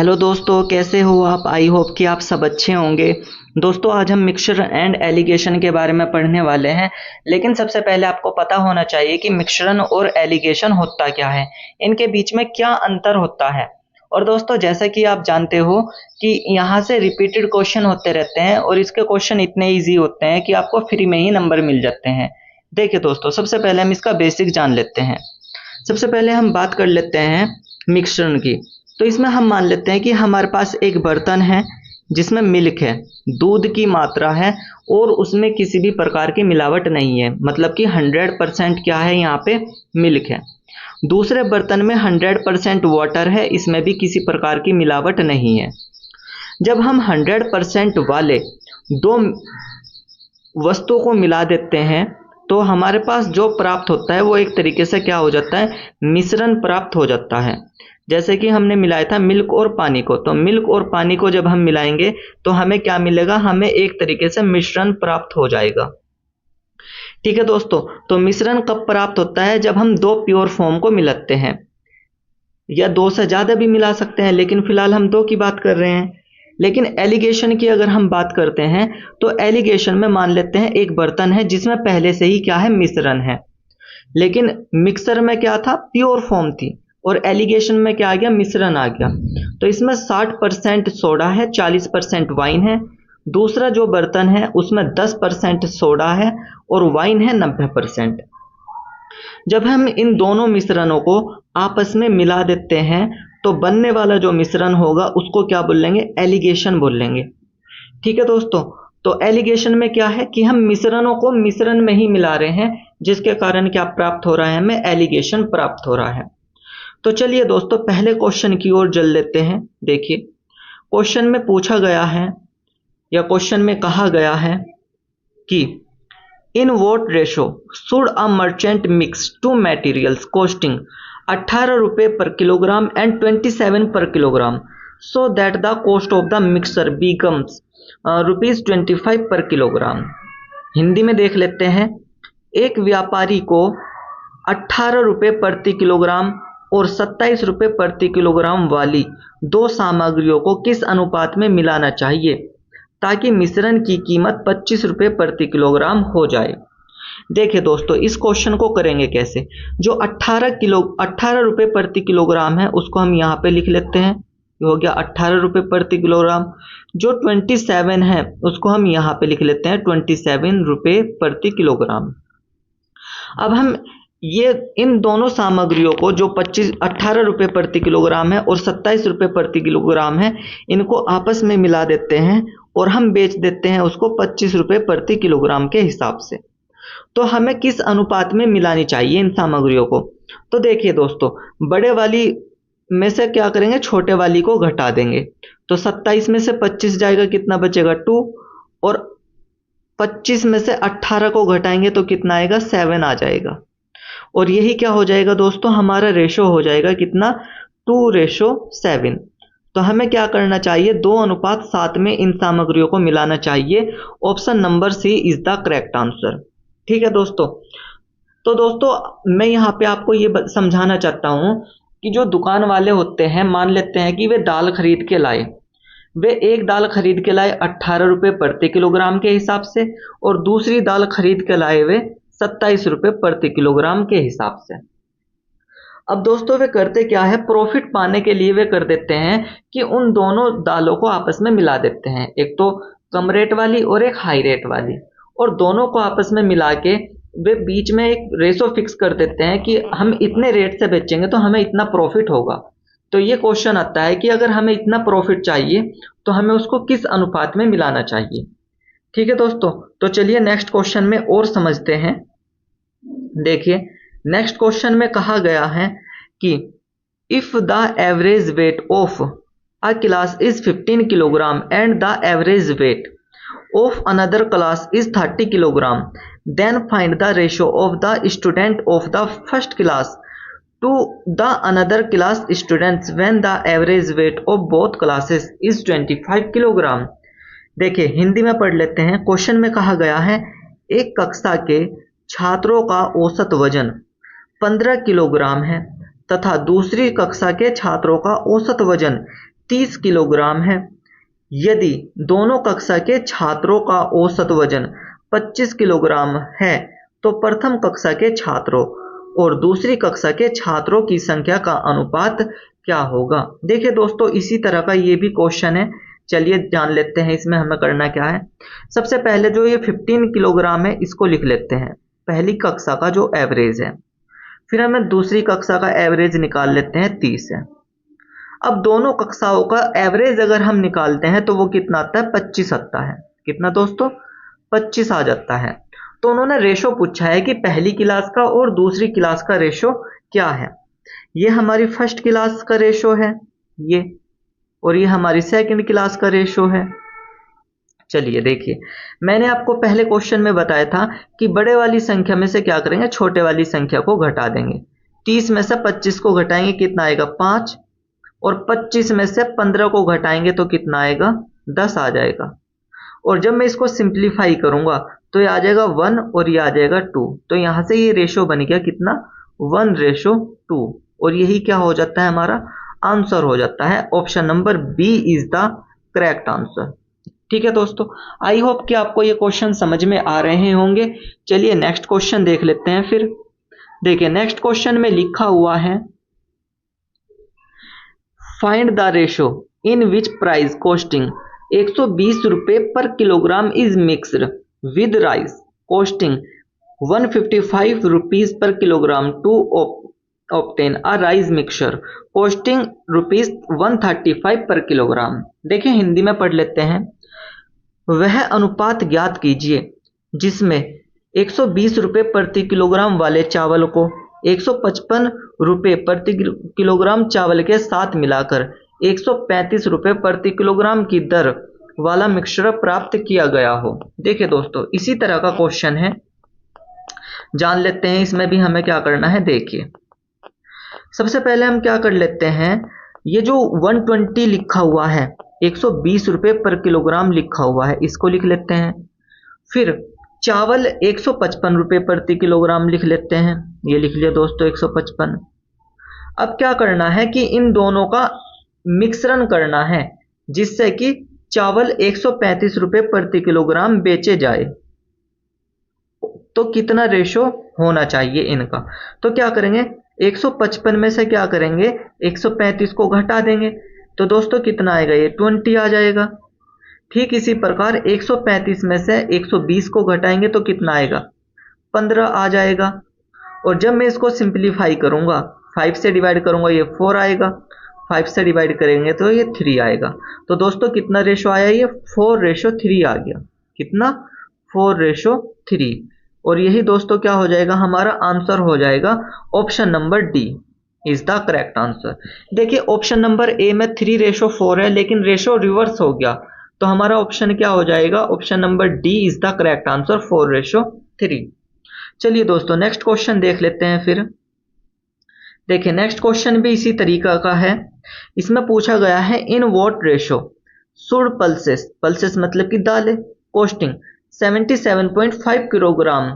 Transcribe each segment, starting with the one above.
Hello दोस्तों, कैसे हो आप। आई होप कि आप सब अच्छे होंगे। दोस्तों, आज हम मिक्सचर एंड एलिगेशन के बारे में पढ़ने वाले हैं। लेकिन सबसे पहले आपको पता होना चाहिए कि मिक्सचर और एलिगेशन होता क्या है, इनके बीच में क्या अंतर होता है। और दोस्तों, जैसा कि आप जानते हो कि यहाँ से रिपीटेड क्वेश्चन होते रहते हैं और इसके क्वेश्चन इतने ईजी होते हैं कि आपको फ्री में ही नंबर मिल जाते हैं। देखिए दोस्तों, सबसे पहले हम इसका बेसिक जान लेते हैं। सबसे पहले हम बात कर लेते हैं मिक्सचर की। तो इसमें हम मान लेते हैं कि हमारे पास एक बर्तन है जिसमें मिल्क है, दूध की मात्रा है और उसमें किसी भी प्रकार की मिलावट नहीं है, मतलब कि 100% क्या है, यहाँ पे मिल्क है। दूसरे बर्तन में 100% वाटर है, इसमें भी किसी प्रकार की मिलावट नहीं है। जब हम 100% वाले दो वस्तुओं को मिला देते हैं तो हमारे पास जो प्राप्त होता है वो एक तरीके से क्या हो जाता है, मिश्रण प्राप्त हो जाता है। जैसे कि हमने मिलाया था मिल्क और पानी को, तो मिल्क और पानी को जब हम मिलाएंगे तो हमें क्या मिलेगा, हमें एक तरीके से मिश्रण प्राप्त हो जाएगा। ठीक है दोस्तों, तो मिश्रण कब प्राप्त होता है, जब हम दो प्योर फॉर्म को मिलाते हैं, या दो से ज्यादा भी मिला सकते हैं, लेकिन फिलहाल हम दो की बात कर रहे हैं। लेकिन एलिगेशन की अगर हम बात करते हैं तो एलिगेशन में मान लेते हैं एक बर्तन है जिसमें पहले से ही क्या है, मिश्रण है। लेकिन मिक्सर में क्या था, प्योर फॉर्म थी, और एलिगेशन में क्या आ गया, मिश्रण आ गया। तो इसमें 60% सोडा है, 40% वाइन है। दूसरा जो बर्तन है उसमें 10% सोडा है और वाइन है 90%। जब हम इन दोनों मिश्रणों को आपस में मिला देते हैं तो बनने वाला जो मिश्रण होगा उसको क्या बोल लेंगे, एलिगेशन बोल लेंगे। ठीक है दोस्तों, तो एलिगेशन में क्या है कि हम मिश्रणों को मिश्रण में ही मिला रहे हैं, जिसके कारण क्या प्राप्त हो रहा है, हमें एलिगेशन प्राप्त हो रहा है। तो चलिए दोस्तों, पहले क्वेश्चन की ओर चल लेते हैं। देखिए, क्वेश्चन में पूछा गया है या क्वेश्चन में कहा गया है कि in what ratio should a merchant mix two materials costing 18 रुपये per kilogram and 27 per kilogram so that the cost of the mixer becomes ₹25 per kilogram. Hindi में देख लेते हैं। एक व्यापारी को 18 रुपये प्रति किलोग्राम और 27 रुपये प्रति किलोग्राम वाली दो सामग्रियों को किस अनुपात में मिलाना चाहिए ताकि मिश्रण की कीमत 25 रुपये प्रति किलोग्राम हो जाए। देखिए दोस्तों, इस क्वेश्चन को करेंगे कैसे। जो 18 रुपये प्रति किलोग्राम है उसको हम यहाँ पे लिख लेते हैं, ये हो गया 18 रुपये प्रति किलोग्राम। जो 27 है उसको हम यहाँ पे लिख लेते हैं 27 रुपये प्रति किलोग्राम। अब हम ये इन दोनों सामग्रियों को जो 18 रुपये प्रति किलोग्राम है और 27 रुपये प्रति किलोग्राम है, इनको आपस में मिला देते हैं और हम बेच देते हैं उसको 25 रुपये प्रति किलोग्राम के हिसाब से। तो हमें किस अनुपात में मिलानी चाहिए इन सामग्रियों को। तो देखिए दोस्तों, बड़े वाली में से क्या करेंगे, छोटे वाली को घटा देंगे। तो 27 में से 25 जाएगा, कितना बचेगा 2, और 25 में से 18 को घटाएंगे तो कितना आएगा, 7 आ जाएगा। और यही क्या हो जाएगा दोस्तों, हमारा रेशो हो जाएगा कितना, 2:7। तो हमें क्या करना चाहिए, 2:7 में इन सामग्रियों को मिलाना चाहिए। Option number C is the correct answer. ठीक है दोस्तों। तो दोस्तों, मैं यहाँ पे आपको ये समझाना चाहता हूँ कि जो दुकान वाले होते हैं, मान लेते हैं कि वे दाल खरीद के लाए, वे एक दाल खरीद के लाए 18 रुपये प्रति किलोग्राम के हिसाब से, और दूसरी दाल खरीद के लाए वे 27 रुपये प्रति किलोग्राम के हिसाब से। अब दोस्तों, वे करते क्या है, प्रॉफिट पाने के लिए वे कर देते हैं कि उन दोनों दालों को आपस में मिला देते हैं, एक तो कम रेट वाली और एक हाई रेट वाली, और दोनों को आपस में मिला के वे बीच में एक रेशो फिक्स कर देते हैं कि हम इतने रेट से बेचेंगे तो हमें इतना प्रॉफिट होगा। तो ये क्वेश्चन आता है कि अगर हमें इतना प्रॉफिट चाहिए तो हमें उसको किस अनुपात में मिलाना चाहिए। ठीक है दोस्तों, तो चलिए नेक्स्ट क्वेश्चन में और समझते हैं। देखिए, नेक्स्ट क्वेश्चन में कहा गया है कि if the average weight of a class is 15 kilogram and the average weight of another class is 30 kilogram, then find the ratio of the student of the first class to the another class students when the average weight of both classes is 25 kilogram. देखिए, हिंदी में पढ़ लेते हैं। Question में कहा गया है, एक कक्षा के छात्रों का औसत वजन 15 किलोग्राम है तथा दूसरी कक्षा के छात्रों का औसत वजन 30 किलोग्राम है। यदि दोनों कक्षा के छात्रों का औसत वजन 25 किलोग्राम है तो प्रथम कक्षा के छात्रों और दूसरी कक्षा के छात्रों की संख्या का अनुपात क्या होगा। देखिए दोस्तों, इसी तरह का ये भी क्वेश्चन है। चलिए जान लेते हैं इसमें हमें करना क्या है। सबसे पहले जो ये 15 किलोग्राम है इसको लिख लेते हैं, पहली कक्षा का जो एवरेज है। फिर हमें दूसरी कक्षा का एवरेज निकाल लेते हैं, 30 है। अब दोनों कक्षाओं का एवरेज अगर हम निकालते हैं तो वो कितना आता है, 25 आता है। कितना दोस्तों, 25 आ जाता है। तो उन्होंने रेशो पूछा है कि पहली क्लास का और दूसरी क्लास का रेशो क्या है। ये हमारी फर्स्ट क्लास का रेशो है ये, और ये हमारी सेकंड क्लास का रेशो है। चलिए देखिए, मैंने आपको पहले क्वेश्चन में बताया था कि बड़े वाली संख्या में से क्या करेंगे, छोटे वाली संख्या को घटा देंगे। 30 में से 25 को घटाएंगे, कितना आएगा, 5। और 25 में से 15 को घटाएंगे तो कितना आएगा, 10 आ जाएगा। और जब मैं इसको सिंप्लीफाई करूंगा तो ये आ जाएगा 1 और ये आ जाएगा 2। तो यहां से ये रेशो बन गया कितना, 1:2। और यही क्या हो जाता है, हमारा आंसर हो जाता है। Option number B is the correct answer. ठीक है दोस्तों, आई होप कि आपको ये क्वेश्चन समझ में आ रहे होंगे। चलिए नेक्स्ट क्वेश्चन देख लेते हैं। फिर देखिए, नेक्स्ट क्वेश्चन में लिखा हुआ है, find the ratio in which price costing 120 रुपए per kilogram is mixed with rice costing 155 rupees per kilogram to obtain a rice mixture costing rupees 135 per kilogram. देखिए हिंदी में पढ़ लेते हैं। वह अनुपात ज्ञात कीजिए जिसमें 120 रुपए प्रति किलोग्राम वाले चावल को 155 रुपए प्रति किलोग्राम चावल के साथ मिलाकर 135 रुपए प्रति किलोग्राम की दर वाला मिक्सचर प्राप्त किया गया हो। देखिए दोस्तों, इसी तरह का क्वेश्चन है, जान लेते हैं इसमें भी हमें क्या करना है। देखिए सबसे पहले हम क्या कर लेते हैं, ये जो 120 लिखा हुआ है, 120 रुपए पर किलोग्राम लिखा हुआ है, इसको लिख लेते हैं। फिर चावल 155 रुपए प्रति किलोग्राम लिख लेते हैं, ये लिख लिया दोस्तों 155। अब क्या करना है कि इन दोनों का मिश्रण करना है जिससे कि चावल 135 रुपए प्रति किलोग्राम बेचे जाए। तो कितना रेशो होना चाहिए इनका, तो क्या करेंगे, 155 में से क्या करेंगे, 135 को घटा देंगे तो दोस्तों कितना आएगा, ये 20 आ जाएगा। ठीक इसी प्रकार 135 में से 120 को घटाएंगे तो कितना आएगा, 15 आ जाएगा। और जब मैं इसको सिंप्लीफाई करूंगा, 5 से डिवाइड करूंगा, ये 4 आएगा। 5 से डिवाइड करेंगे तो ये 3 आएगा। तो दोस्तों कितना रेशो आया, ये 4:3 आ गया। कितना, 4:3। और यही दोस्तों क्या हो जाएगा, हमारा आंसर हो जाएगा option number D is the correct answer. देखिए ऑप्शन नंबर ए में 3:4 है, लेकिन रेशो रिवर्स हो गया, तो हमारा ऑप्शन क्या हो जाएगा, option number D is the correct answer, 4:3। चलिए दोस्तों नेक्स्ट क्वेश्चन देख लेते हैं। फिर देखिए नेक्स्ट क्वेश्चन भी इसी तरीका का है। इसमें पूछा गया है, in what ratio should pulses, pulses मतलब कि दालें, costing 77.5 kilogram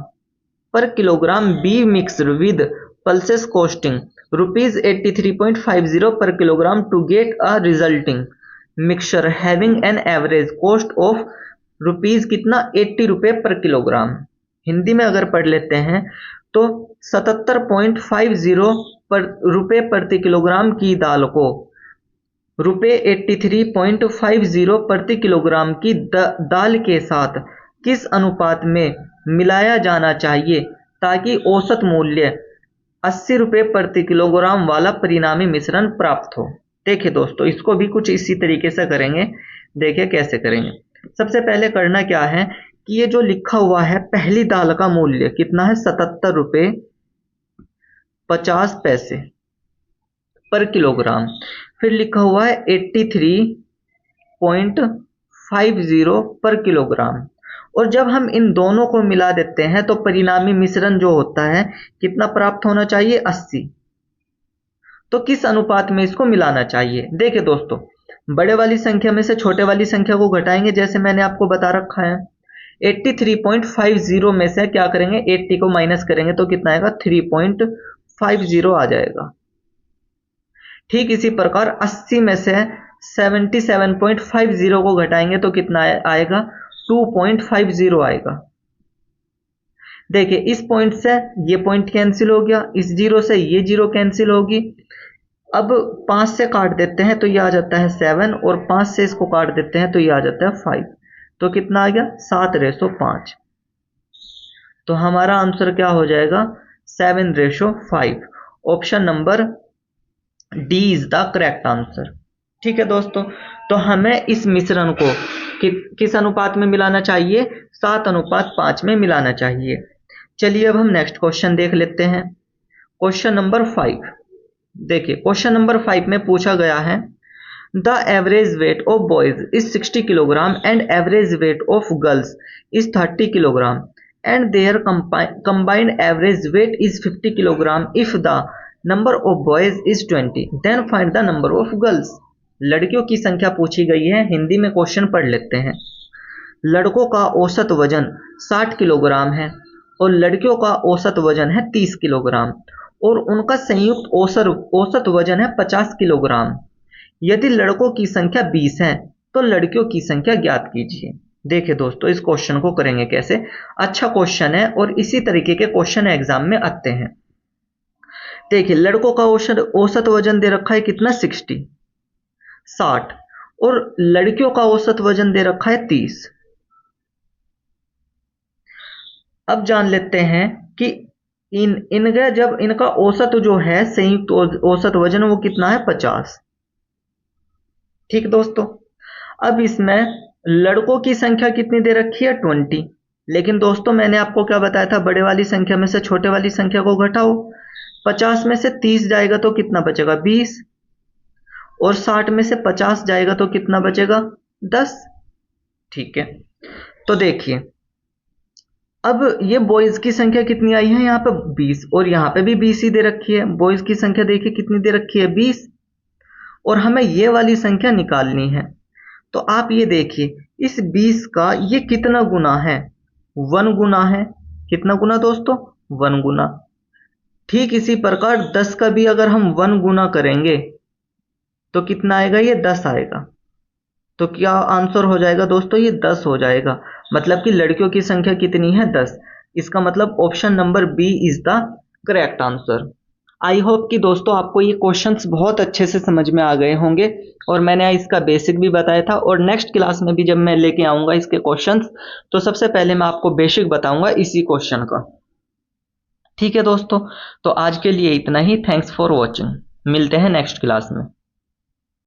per kilogram be mixed with pulses costing rupees 83.50 per kilogram to get a resulting mixture having an average cost of rupees कितना, 80 रुपए पर किलोग्राम। हिंदी में अगर पढ़ लेते हैं तो 77.50 रुपए प्रति किलोग्राम की दाल को रुपए 83.50 प्रति किलोग्राम की दाल के साथ किस अनुपात में मिलाया जाना चाहिए ताकि औसत मूल्य 80 रुपए प्रति किलोग्राम वाला परिणामी मिश्रण प्राप्त हो। देखिए दोस्तों, इसको भी कुछ इसी तरीके से करेंगे। देखिए कैसे करेंगे। सबसे पहले करना क्या है कि ये जो लिखा हुआ है, पहली दाल का मूल्य कितना है, 77 रुपए 50 पैसे पर किलोग्राम। फिर लिखा हुआ है 83.50 पर किलोग्राम। और जब हम इन दोनों को मिला देते हैं तो परिणामी मिश्रण जो होता है कितना प्राप्त होना चाहिए, 80। तो किस अनुपात में इसको मिलाना चाहिए। देखिए दोस्तों, बड़े वाली संख्या में से छोटे वाली संख्या को घटाएंगे, जैसे मैंने आपको बता रखा है। 83.50 में से क्या करेंगे, 80 को माइनस करेंगे तो कितना आएगा, 3.50 आ जाएगा। ठीक इसी प्रकार 80 में से 77.50 को घटाएंगे तो कितना आएगा? 2.50 आएगा। देखिए इस पॉइंट से ये पॉइंट कैंसिल हो गया, इस जीरो से ये जीरो कैंसिल होगी। अब 5 से काट देते हैं तो ये आ जाता है 7, और 5 से इसको काट देते हैं तो ये आ जाता है 5। तो कितना आ गया? 7:5। तो हमारा आंसर क्या हो जाएगा? 7:5। Option number D is the correct answer. ठीक है दोस्तों, तो हमें इस मिश्रण को किस अनुपात में मिलाना चाहिए? 7:5 में मिलाना चाहिए। चलिए अब हम नेक्स्ट क्वेश्चन देख लेते हैं। Question number 5। देखिए क्वेश्चन नंबर 5 में पूछा गया है the average weight of boys is 60 kilogram and average weight of girls is 30 kilogram and there combined average weight is 50 kilogram if the number of boys is 20 then find the number of girls. लड़कियों की संख्या पूछी गई है। हिंदी में question पढ़ लेते हैं। लड़कों का औसत वजन 60 किलोग्राम है और लड़कियों का औसत वजन है 30 किलोग्राम और उनका संयुक्त औसत वजन है 50 किलोग्राम। यदि लड़कों की संख्या 20 है तो लड़कियों की संख्या ज्ञात कीजिए। देखिए दोस्तों इस क्वेश्चन को करेंगे कैसे। अच्छा क्वेश्चन है और इसी तरीके के क्वेश्चन एग्जाम में आते हैं। देखिए लड़कों का औसत वजन दे रखा है कितना? 60 और लड़कियों का औसत वजन दे रखा है 30। अब जान लेते हैं कि इनका जब इनका औसत जो है संयुक्त औसत वजन वो कितना है? 50। ठीक दोस्तों, अब इसमें लड़कों की संख्या कितनी दे रखी है? 20। लेकिन दोस्तों मैंने आपको क्या बताया था? बड़े वाली संख्या में से छोटे वाली संख्या को घटाओ। 50 में से 30 जाएगा तो कितना बचेगा? 20। और 60 में से 50 जाएगा तो कितना बचेगा? 10। ठीक है, तो देखिए अब ये बॉयज की संख्या कितनी आई है? यहाँ पे 20 और यहाँ पे भी 20 ही दे रखी है। बॉयज की संख्या देखिए कितनी दे रखी है? 20। और हमें ये वाली संख्या निकालनी है। तो आप ये देखिए इस 20 का ये कितना गुना है? 1 गुना है। कितना गुना दोस्तों? 1 गुना। ठीक इसी प्रकार 10 का भी अगर हम 1 गुना करेंगे तो कितना आएगा? ये 10 आएगा। तो क्या आंसर हो जाएगा दोस्तों? ये 10 हो जाएगा। मतलब कि लड़कियों की संख्या कितनी है? 10। इसका मतलब option number B is the correct answer. I hope कि दोस्तों आपको ये क्वेश्चंस बहुत अच्छे से समझ में आ गए होंगे और मैंने इसका बेसिक भी बताया था। और नेक्स्ट क्लास में भी जब मैं लेके आऊँगा इसके क्वेश्चंस तो सबसे पहले मैं आपको बेसिक बताऊँगा इसी क्वेश्चन का। ठीक है दोस्तों, तो आज के लिए इतना ही। Thanks for watching. मिलते हैं नेक्स्ट क्लास में।